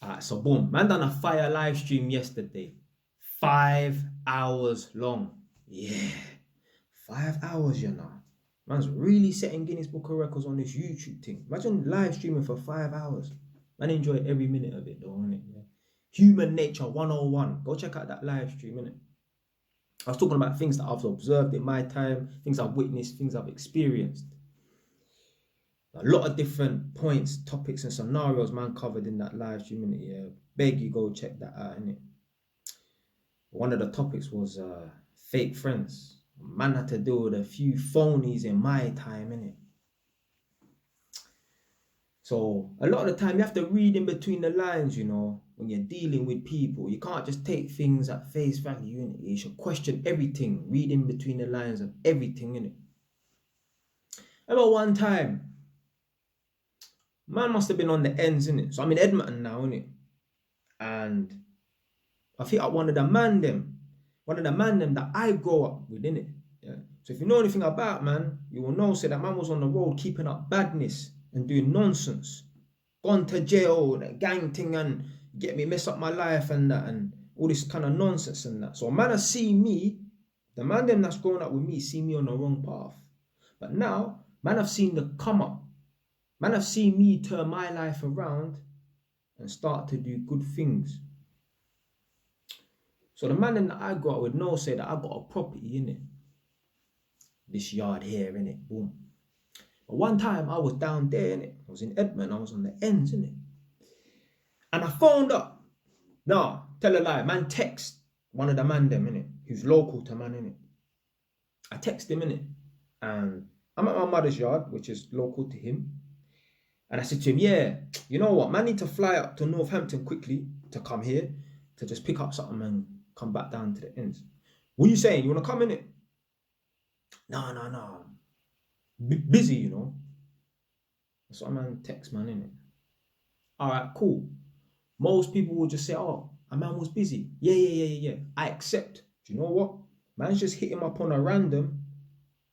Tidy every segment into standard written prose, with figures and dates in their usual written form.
Alright, so boom, man done a fire live stream yesterday. 5 hours long. Yeah, 5 hours, you know. Man's really setting Guinness Book of Records on this YouTube thing. Imagine live streaming for 5 hours. Man, enjoy every minute of it, though, innit? Yeah. Human Nature 101. Go check out that live stream, innit? I was talking about things that I've observed in my time, things I've witnessed, things I've experienced. A lot of different points, topics, and scenarios man covered in that live stream, innit? Yeah, beg you go check that out, innit? One of the topics was fake friends. Man had to deal with a few phonies in my time, innit? So a lot of the time you have to read in between the lines, you know, when you're dealing with people. You can't just take things at face value, innit? You should question everything, read in between the lines of everything, innit? I remember one time, man must have been on the ends, innit? So I'm in Edmonton now, innit? And I think one of the man them that I grow up with, innit? Yeah. So if you know anything about man, you will know, say that man was on the road keeping up badness and doing nonsense. Gone to jail, that gang thing, and get me, mess up my life and that, and all this kind of nonsense and that. So a man has seen me, the man them that's growing up with me, see me on the wrong path. But now, man have seen the come up. Man have seen me turn my life around and start to do good things. So the man that I grew up with know, say that I got a property in it. This yard here, in it, boom. But one time I was down there, in it. I was in Edmonton, I was on the ends, in it. And I phoned up. No, tell a lie, man text one of the man them, in it, who's local to man, in it. I text him, in it, and I'm at my mother's yard, which is local to him. And I said to him, yeah, you know what, man, need to fly up to Northampton quickly to come here to just pick up something and come back down to the ends. What are you saying? You want to come in it? No. Busy, you know. That's what a man text, man, innit? All right, cool. Most people will just say, oh, a man was busy. Yeah. I accept. Do you know what? Man's just hit him up on a random.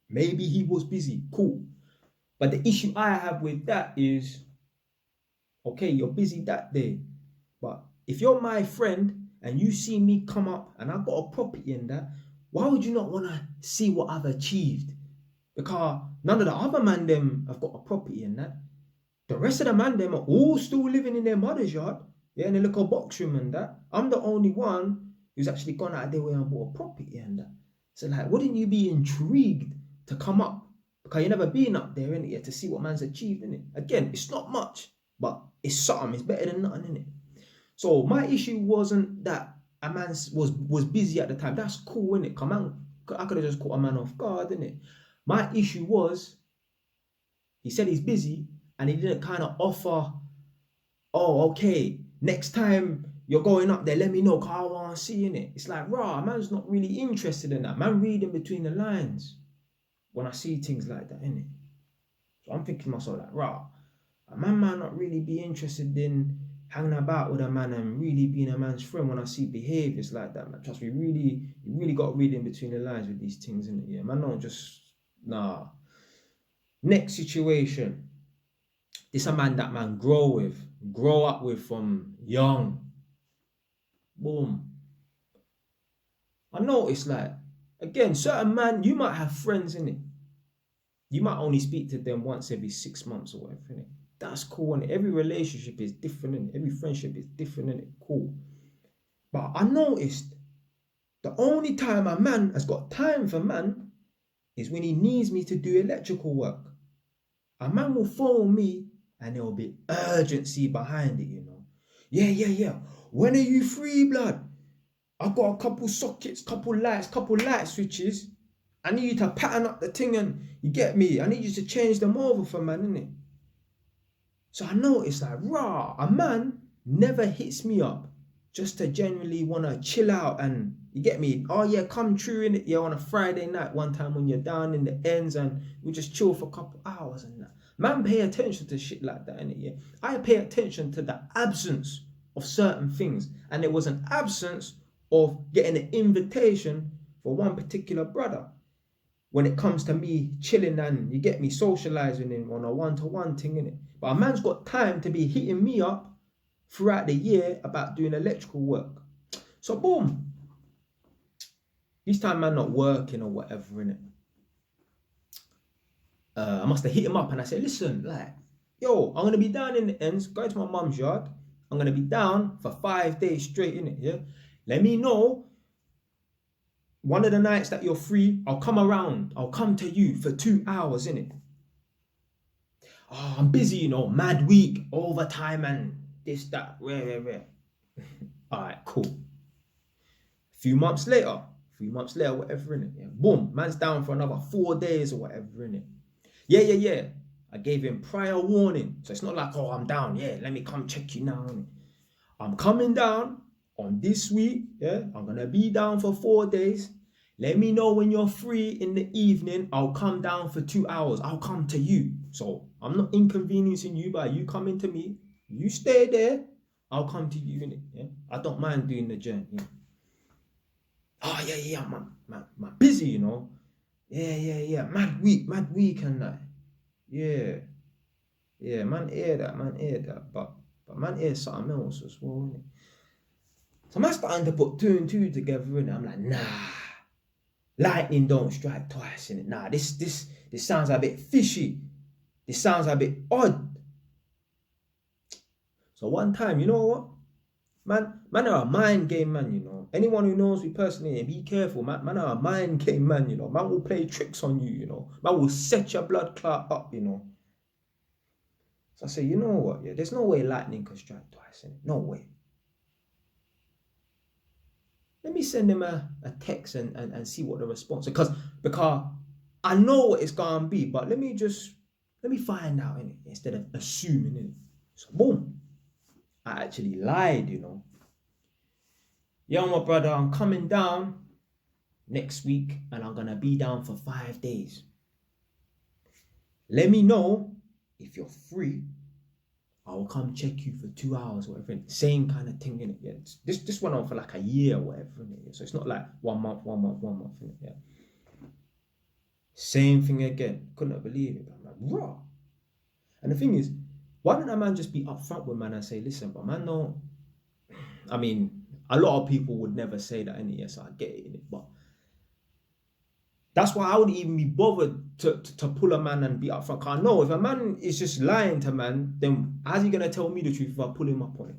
Maybe he was busy. Cool. But the issue I have with that is, okay, you're busy that day. But if you're my friend and you see me come up and I've got a property in that, why would you not want to see what I've achieved? Because none of the other man them have got a property in that. The rest of the man them are all still living in their mother's yard, yeah, in a little box room and that. I'm the only one who's actually gone out of their way and bought a property and that. So like, wouldn't you be intrigued to come up? Because you've never been up there, innit, yet to see what man's achieved, innit? Again, it's not much, but it's something. It's better than nothing, innit? So my issue wasn't that a man was busy at the time. That's cool, innit? Come on, I could have just caught a man off guard, innit? My issue was, he said he's busy and he didn't kind of offer, oh, okay, next time you're going up there, let me know, because I want to see, innit? It's like, rah, man's not really interested in that. Man reading between the lines when I see things like that, innit? So I'm thinking to myself, like, rah, a man might not really be interested in hanging about with a man and really being a man's friend when I see behaviours like that, man. Trust me, you really got to read in between the lines with these things, innit? Yeah, man, don't just, nah. Next situation. This a man that man grow up with from young. Boom. I noticed, like, again, certain man, you might have friends, innit? You might only speak to them once every 6 months or whatever, innit? That's cool, innit? Every relationship is different, innit? Every friendship is different, innit? Cool. But I noticed the only time a man has got time for man is when he needs me to do electrical work. A man will phone me and there will be urgency behind it, you know. Yeah. When are you free, blood? I've got a couple sockets, couple light switches. I need you to pattern up the thing and you get me. I need you to change them over for man, innit? So I noticed like, rah, a man never hits me up just to generally want to chill out and you get me. Oh yeah, come true, innit? Yeah, on a Friday night one time when you're down in the ends and we just chill for a couple hours and that. Man, pay attention to shit like that, innit? Yeah, I pay attention to the absence of certain things, and it was an absence of getting an invitation for one particular brother. When it comes to me chilling and you get me socializing him on a one-to-one thing, innit? But a man's got time to be hitting me up throughout the year about doing electrical work. So boom, this time man not working or whatever, innit? I must have hit him up and I said, listen, like, yo, I'm gonna be down in the ends, going to my mum's yard. I'm gonna be down for 5 days straight, innit? Yeah. Let me know one of the nights that you're free. I'll come around. I'll come to you for 2 hours, innit? Oh, I'm busy, you know, mad week, overtime and this, that, where. All right, cool. Few months later, whatever, innit? Yeah. Boom, man's down for another 4 days or whatever, innit? Yeah. I gave him prior warning. So it's not like, oh, I'm down. Yeah, let me come check you now, innit? I'm coming down on this week. Yeah, I'm going to be down for 4 days. Let me know when you're free in the evening. I'll come down for 2 hours. I'll come to you. So I'm not inconveniencing you by you coming to me. You stay there. I'll come to you, innit? Yeah? I don't mind doing the journey. Yeah? Oh, yeah, man, busy, you know. Yeah. Mad week and that. Yeah, man, hear that. But man, hear something else as well, innit? So man starting to put 2 and 2 together, innit? I'm like, nah. Lightning don't strike twice, innit? Nah, this sounds a bit fishy. This sounds a bit odd. So one time, you know what? Man are a mind game, man, you know. Anyone who knows me personally, be careful, man are a mind game, man, you know. Man will play tricks on you, you know. Man will set your blood clot up, you know. So I say, you know what? Yeah, there's no way lightning can strike twice, innit? No way. Let me send him a text and see what the response is. Because I know what it's gonna be, but let me find out, innit? Instead of assuming, innit? So boom. I actually lied, you know. Yo, my brother, I'm coming down next week and I'm gonna be down for 5 days. Let me know if you're free. I will come check you for 2 hours, whatever. Same kind of thing, innit? Yeah. This went on for like a year, whatever, innit? So it's not like 1 month, innit? Yeah. Same thing again. Couldn't believe it. I'm like, raw. And the thing is, why don't a man just be upfront with man and say, listen, but man, no. I mean, a lot of people would never say that, innit? Yes, I get it, innit? But that's why I wouldn't even be bothered to pull a man and be upfront. Cause I know if a man is just lying to man, then how's he gonna tell me the truth if I pull him up on it?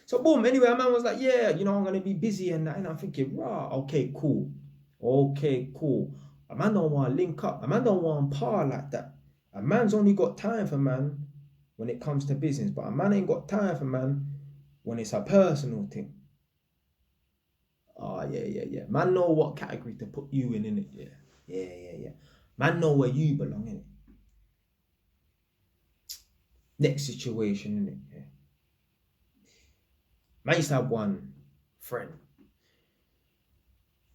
So boom, anyway, a man was like, yeah, you know, I'm gonna be busy and that. And I'm thinking, rah, okay, cool. A man don't want to link up. A man don't want to par like that. A man's only got time for man when it comes to business, but a man ain't got time for man when it's a personal thing. Oh, yeah. Man know what category to put you in it. Yeah. Man know where you belong, innit? Next situation, innit? Yeah. Man used to have one friend.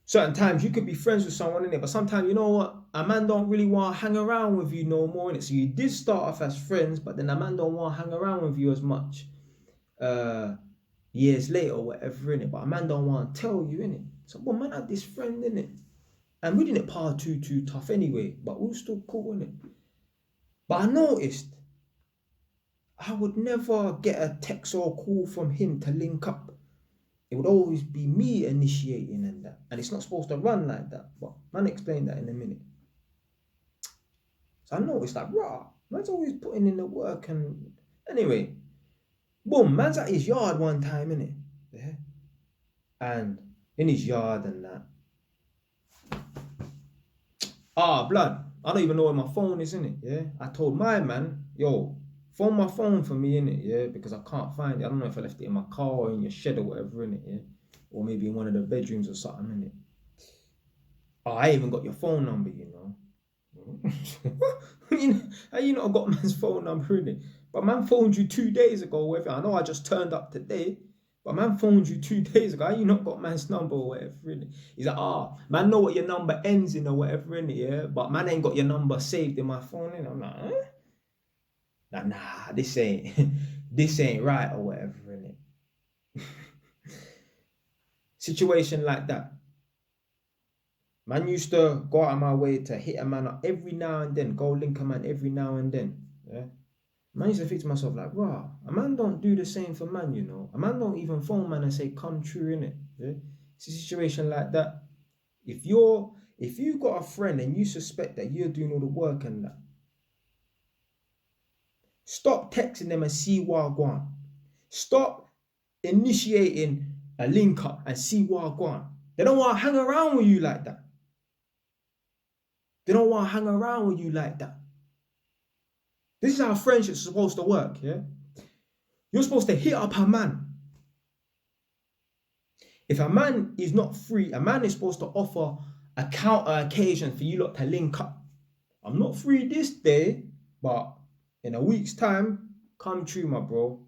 Certain times you could be friends with someone, innit? But sometimes, you know what? A man don't really want to hang around with you no more, innit? So you did start off as friends, but then a man don't want to hang around with you as much years later or whatever, innit? But a man don't want to tell you, innit? So, well, man had this friend, innit? And we didn't par too tough anyway, but we were still cool, innit? But I noticed I would never get a text or a call from him to link up. It would always be me initiating and that. And it's not supposed to run like that. But man explained that in a minute. So I noticed like, rah, man's always putting in the work and anyway. Boom, man's at his yard one time, innit? Yeah. And in his yard and that. Blood. I don't even know where my phone is, innit? Yeah. I told my man, yo, phone my phone for me, innit? Yeah. Because I can't find it. I don't know if I left it in my car or in your shed or whatever, innit? Yeah. Or maybe in one of the bedrooms or something, innit? I even got your phone number, you know. How you not got man's phone number, innit? But man phoned you 2 days ago or whatever. I know I just turned up today. But man phoned you 2 days ago. How you not got man's number or whatever, innit? He's like, man know what your number ends in or whatever, innit, yeah? But man ain't got your number saved in my phone, innit? I'm like, huh? Like, nah, this ain't right or whatever, innit? Situation like that. Man used to go out of my way to hit a man up every now and then. Go link a man every now and then, yeah? Man used to think to myself like, wow, a man don't do the same for man, you know. A man don't even phone man and say, come true, innit? Yeah? It's a situation like that. If you got a friend and you suspect that you're doing all the work and that, stop texting them and see what go on. Stop initiating a link up and see what go on. They don't want to hang around with you like that. They don't want to hang around with you like that. This is how friendship's supposed to work, yeah? You're supposed to hit up a man. If a man is not free, a man is supposed to offer a counter occasion for you lot to link up. I'm not free this day, but in a week's time, come true, my bro.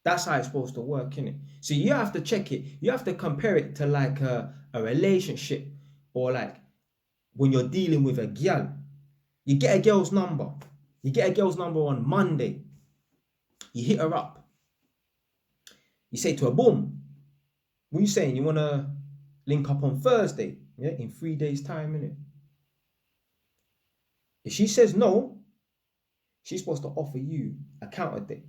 That's how it's supposed to work, innit? So you have to check it. You have to compare it to like a relationship, or like when you're dealing with a girl. You get a girl's number. You get a girl's number on Monday. You hit her up. You say to her, boom, what are you saying? You want to link up on Thursday? Yeah, in 3 days' time, innit? If she says no, she's supposed to offer you a counter date.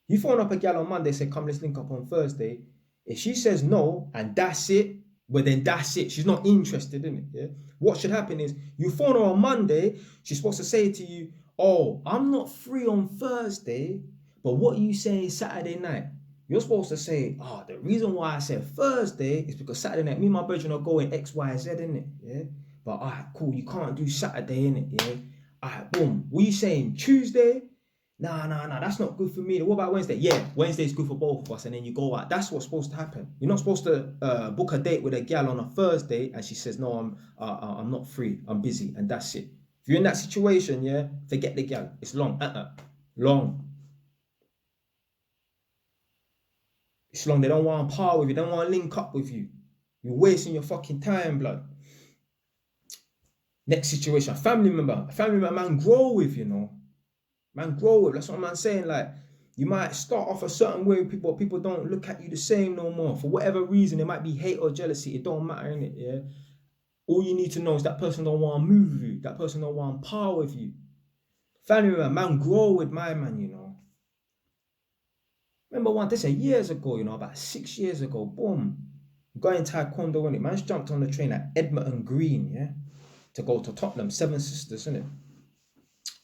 You phone up a gal on Monday, say, come, let's link up on Thursday. If she says no, and that's it, well, then that's it. She's not interested in it, yeah? What should happen is, you phone her on Monday, she's supposed to say to you, oh, I'm not free on Thursday, but what are you saying Saturday night? You're supposed to say, oh, the reason why I said Thursday is because Saturday night, me and my brethren are going X, Y, Z, innit, yeah? But, all right, cool, you can't do Saturday, innit, yeah? All right, boom. What are you saying, Tuesday? Nah, that's not good for me. What about Wednesday? Yeah, Wednesday's good for both of us, and then you go out. That's what's supposed to happen. You're not supposed to book a date with a gal on a Thursday, and she says, no, I'm not free, I'm busy, and that's it. If you're in that situation, yeah, forget the gal. It's long, long. It's long. They don't want to par with you. They don't want to link up with you. You're wasting your fucking time, blood. Next situation, a family member, man, grow with, you know. Man, grow with. That's what I'm saying. Like, you might start off a certain way with people, but people don't look at you the same no more. For whatever reason, it might be hate or jealousy. It don't matter, innit? Yeah. All you need to know is that person don't want to move with you. That person don't want to par with you. Family member, man, grow with my man, you know. Remember one, this years ago, you know, about 6 years ago, boom. Going taekwondo, innit? Man's jumped on the train at Edmonton Green, yeah, to go to Tottenham, Seven Sisters, innit?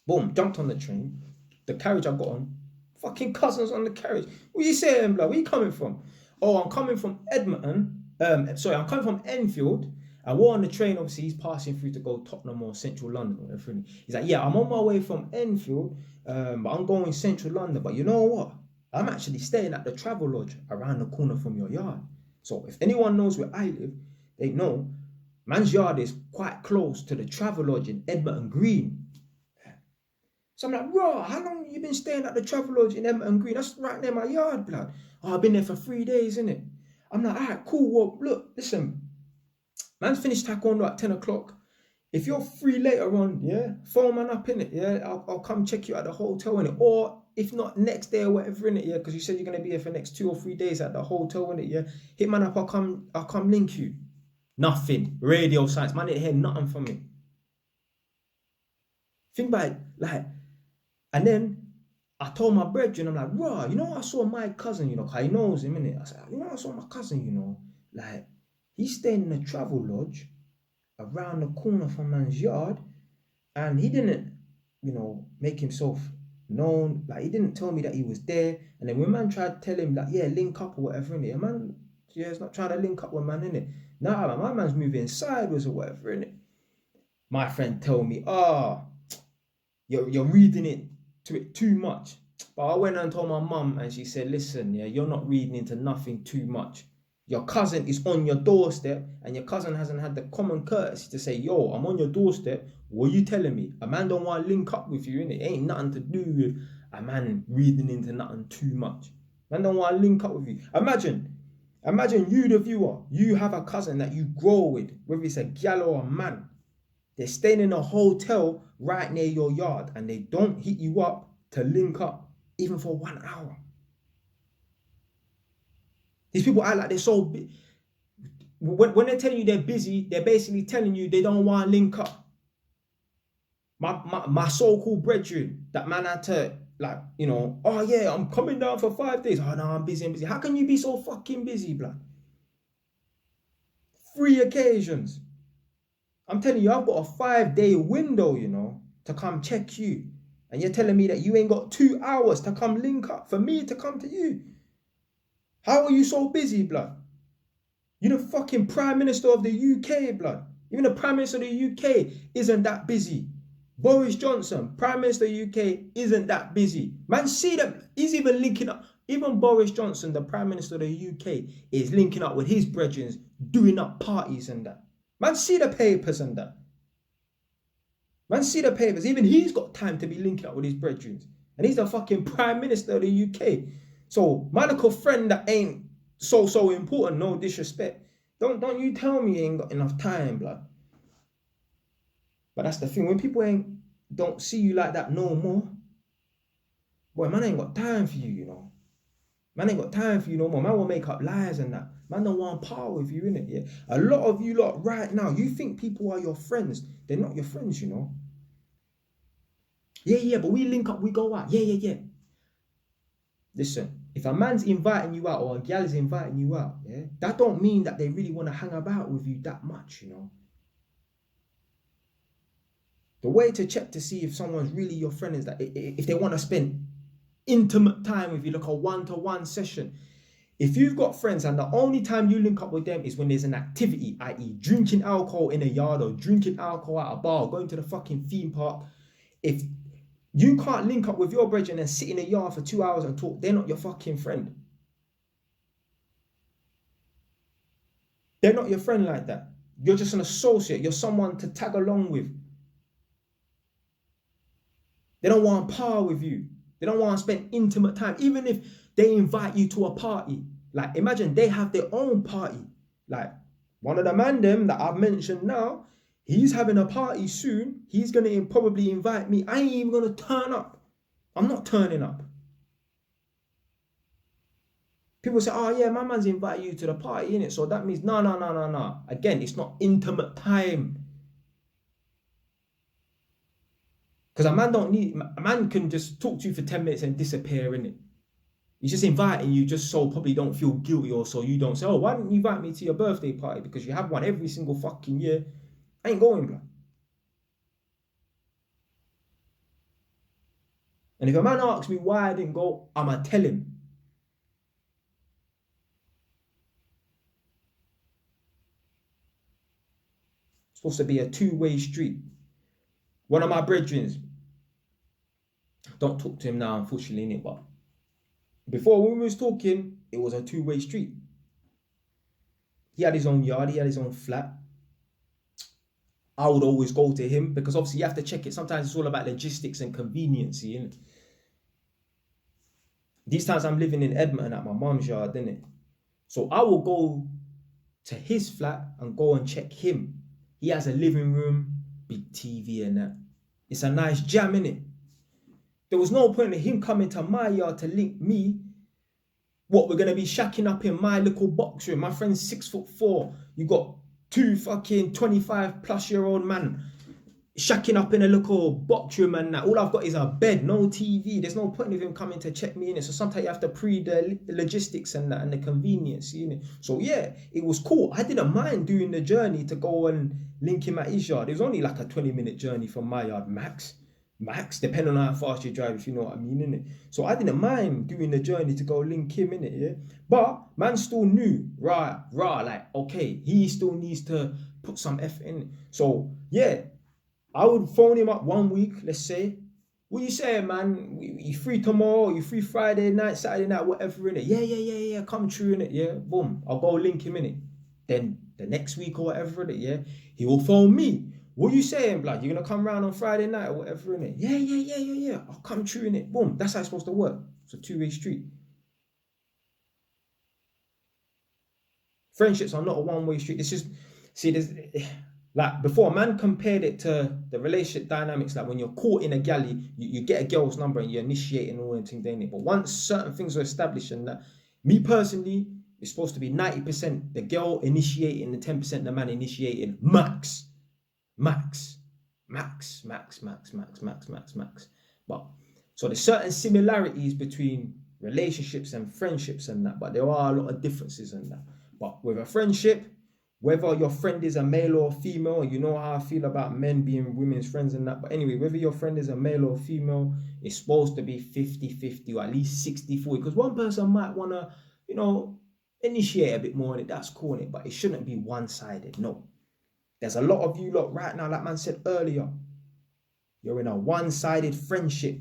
Boom, jumped on the train. The carriage I got on, fucking cousins on the carriage. What are you saying, blood? Where you coming from? Oh, I'm coming from Edmonton. I'm coming from Enfield. And we're on the train, obviously, he's passing through to go Tottenham or Central London or everything. He's like, yeah, I'm on my way from Enfield, but I'm going Central London. But you know what? I'm actually staying at the Travel Lodge around the corner from your yard. So if anyone knows where I live, they know man's yard is quite close to the Travel Lodge in Edmonton Green. So I'm like, bro, how long have you been staying at the Travel Lodge in Edmonton Green? That's right near my yard, blood. Oh, I've been there for 3 days, innit? I'm like, all right, cool. Well, look, listen, man's finished taekwondo at 10 o'clock. If you're free later on, yeah, phone man up, innit? Yeah, I'll come check you at the hotel, innit? Or if not, next day or whatever, innit? Yeah, because you said you're going to be here for the next 2 or 3 days at the hotel, innit? Yeah, hit man up, I'll come link you. Nothing. Radio science, man didn't hear nothing from me. Think about it, like, and then I told my brethren, I'm like, bro, you know, I saw my cousin, you know, cause he knows him, innit? I said, you know, I saw my cousin, you know, like, he's staying in a Travel Lodge around the corner from man's yard, and he didn't, you know, make himself known. Like, he didn't tell me that he was there. And then when man tried to tell him, like, yeah, link up or whatever, innit? Man, yeah, it's not trying to link up with man, innit? Nah, my man's moving sideways or whatever, innit? My friend told me, you're reading into it too much. But I went and told my mum, and she said, listen, yeah, you're not reading into nothing too much. Your cousin is on your doorstep, and your cousin hasn't had the common courtesy to say, yo, I'm on your doorstep. What are you telling me? A man don't want to link up with you, innit? It ain't nothing to do with a man reading into nothing too much. Man don't want to link up with you. Imagine you, the viewer, you have a cousin that you grow with, whether it's a gal or a man. They're staying in a hotel right near your yard, and they don't hit you up to link up even for 1 hour. These people act like they're so big. When they're telling you they're busy, they're basically telling you they don't want to link up. My so-called brethren, that man had to, like, you know, oh yeah, I'm coming down for 5 days. Oh no, I'm busy, I'm busy. How can you be so fucking busy, blood? 3 occasions. I'm telling you, I've got a 5-day window, you know, to come check you. And you're telling me that you ain't got 2 hours to come link up for me to come to you. How are you so busy, blood? You're the fucking Prime Minister of the UK, blood. Even the Prime Minister of the UK isn't that busy. Boris Johnson, Prime Minister of the UK, isn't that busy. Man, see that he's even linking up. Even Boris Johnson, the Prime Minister of the UK, is linking up with his brethren, doing up parties and that. Man, see the papers and that. Man, see the papers. Even he's got time to be linking up with his brethren. And he's the fucking Prime Minister of the UK. So, my little friend that ain't so important, no disrespect. Don't you tell me you ain't got enough time, blood. But that's the thing. When people don't see you like that no more, boy, man ain't got time for you, you know. Man ain't got time for you no more. Man will make up lies and that. Man don't want power with you, innit? Yeah. A lot of you lot right now, you think people are your friends. They're not your friends, you know. Yeah, but we link up, we go out. Yeah. Listen, if a man's inviting you out or a gal is inviting you out, yeah, that don't mean that they really want to hang about with you that much, you know. The way to check to see if someone's really your friend is that if they want to spend intimate time with you, like a one-to-one session. If you've got friends and the only time you link up with them is when there's an activity, i.e. drinking alcohol in a yard or drinking alcohol at a bar, or going to the fucking theme park, if you can't link up with your brethren and sit in a yard for 2 hours and talk, they're not your fucking friend. They're not your friend like that. You're just an associate. You're someone to tag along with. They don't want power with you. They don't want to spend intimate time. Even if they invite you to a party. Like, imagine they have their own party. Like, one of the man them that I've mentioned now, he's having a party soon. He's going to probably invite me. I ain't even going to turn up. I'm not turning up. People say, oh yeah, my man's invited you to the party, innit? So that means, no. Again, it's not intimate time. Because a man can just talk to you for 10 minutes and disappear, innit? He's just inviting you just so probably don't feel guilty, or so you don't say, oh, why didn't you invite me to your birthday party? Because you have one every single fucking year. I ain't going, bro. And if a man asks me why I didn't go, I'ma tell him. It's supposed to be a two-way street. One of my brethren, don't talk to him now, unfortunately, innit? But before, when we was talking, it was a two-way street. He had his own yard, he had his own flat. I would always go to him because obviously you have to check it. Sometimes it's all about logistics and convenience, innit? These times I'm living in Edmonton at my mum's yard, innit? So I will go to his flat and go and check him. He has a living room, big TV and that. It's a nice jam, innit? There was no point in him coming to my yard to link me. What, we're going to be shacking up in my little box room. My friend's 6'4". You got two fucking 25-plus-year-old man shacking up in a little box room and that. All I've got is a bed, no TV. There's no point of him coming to check me in it. So sometimes you have to the logistics and that and the convenience, you know. So yeah, it was cool. I didn't mind doing the journey to go and link him at his yard. It was only like a 20-minute journey from my yard, max, depending on how fast you drive, if you know what I mean, innit? So I didn't mind doing the journey to go link him, innit, yeah? But man still knew, like, okay, he still needs to put some effort in. So yeah, I would phone him up 1 week, let's say. What you saying, man? You free tomorrow? You free Friday night, Saturday night, whatever, innit? Yeah, come true, innit, yeah? Boom, I'll go link him, innit? Then the next week or whatever, innit, yeah? He will phone me. What you saying, blood? You're going to come round on Friday night or whatever, innit? Yeah. I'll come true, innit? Boom. That's how it's supposed to work. It's a two-way street. Friendships are not a one-way street. It's just, see, there's, like before, man compared it to the relationship dynamics. Like when you're caught in a galley, you get a girl's number and you're initiating all the things, innit? But once certain things are established, and that, me personally, it's supposed to be 90% the girl initiating and 10% the man initiating, max. Max. But so there's certain similarities between relationships and friendships and that, but there are a lot of differences in that. But with a friendship, whether your friend is a male or female, you know how I feel about men being women's friends and that. But anyway, whether your friend is a male or female, it's supposed to be 50-50 or at least 60-40. Because one person might want to, initiate a bit more in it. That's cool in it, but it shouldn't be one-sided. No. There's a lot of you lot right now, like man said earlier, you're in a one-sided friendship.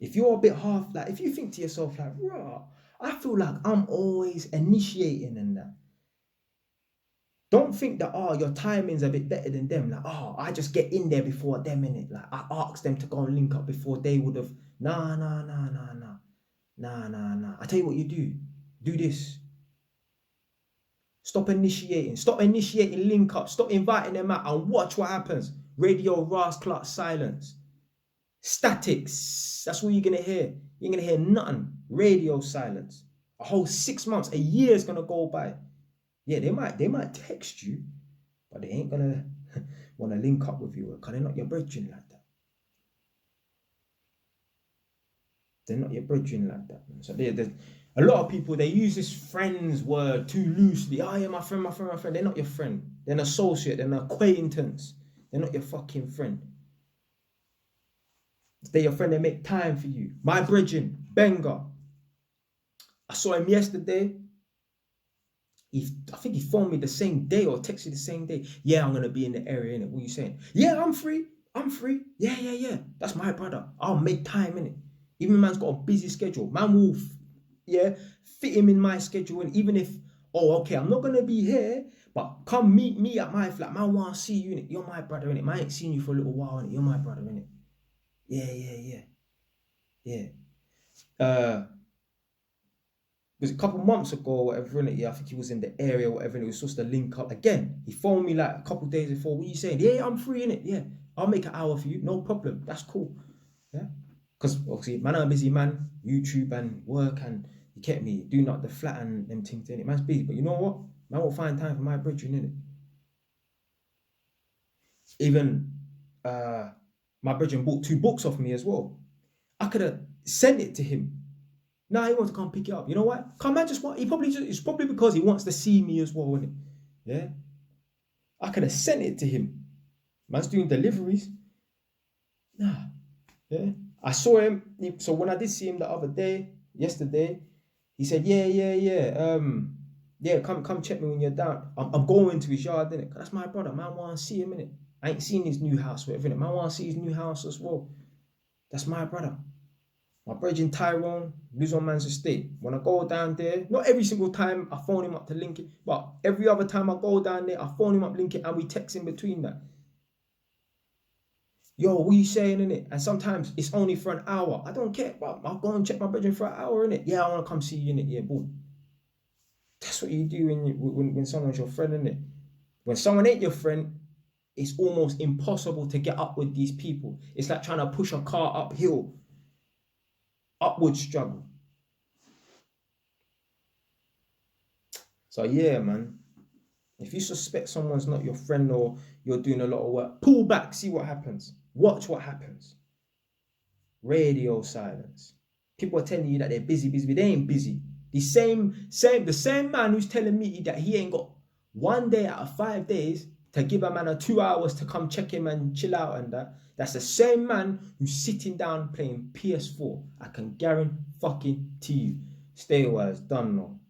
If you're a bit half, like, if you think to yourself, like, rah, I feel like I'm always initiating and that. Don't think that, your timing's a bit better than them. Like, I just get in there before them, innit? Like, I asked them to go and link up before they would have. Nah. I tell you what you do. Do this. Stop initiating link up. Stop inviting them out and watch what happens. Radio, Ras, Clark, silence. Statics. That's what you're going to hear. You're going to hear nothing. Radio silence. A whole 6 months, a year is going to go by. Yeah, they might text you, but they ain't going to want to link up with you because they're not your brethren like that. They're not your brethren like that. So there's a lot of people, they use this friends word too loosely. Oh yeah, my friend. They're not your friend. They're an associate. They're an acquaintance. They're not your fucking friend. They're your friend. They make time for you. My brethren, Benga. I saw him yesterday. I think he phoned me the same day or texted the same day. Yeah, I'm going to be in the area, innit? What are you saying? Yeah, I'm free. Yeah. That's my brother. I'll make time, innit? Even man's got a busy schedule. Man will, fit him in my schedule. And even if, okay, I'm not going to be here, but come meet me at my flat. Man want to see you, innit? You're my brother, innit? Man ain't seen you for a little while, innit? You're my brother, innit? Yeah. It was a couple months ago or whatever, innit? Yeah, I think he was in the area or whatever, and it was supposed to link up. Again, he phoned me like a couple days before. What are you saying? Yeah, I'm free, innit? Yeah, I'll make an hour for you. No problem. That's cool. Yeah. Because obviously, man, I'm a busy man, YouTube and work, and you get me, doing not the flat and them things, innit? Man's busy. But you know what? Man will find time for my brethren, innit? Even my brethren bought 2 books off me as well. I could have sent it to him. Nah, he wants to come pick it up. You know what? Come man, it's probably because he wants to see me as well, innit? Yeah. I could have sent it to him. Man's doing deliveries. Nah. Yeah. I saw him. So when I did see him the other day, yesterday, he said, yeah. Come check me when you're down. I'm going to his yard, innit? That's my brother. Man want to see him, innit? I ain't seen his new house, whatever, innit? Man want to see his new house as well. That's my brother. My brethren Tyrone lives on man's estate. When I go down there, not every single time I phone him up to link it, but every other time I go down there, I phone him up, link it, and we text in between that. Yo, what you saying, innit? And sometimes it's only for an hour. I don't care, but I'll go and check my brethren for an hour, innit? Yeah, I want to come see you, innit? Yeah, boom. That's what you do when someone's your friend, innit? When someone ain't your friend, it's almost impossible to get up with these people. It's like trying to push a car uphill. Upward struggle. So yeah, man. If you suspect someone's not your friend or you're doing a lot of work, pull back, see what happens. Watch what happens. Radio silence. People are telling you that they're busy, but they ain't busy. The same man who's telling me that he ain't got 1 day out of 5 days to give a man 2 hours to come check him and chill out and that. That's the same man who's sitting down playing PS4. I can guarantee you. Stay wise, done no.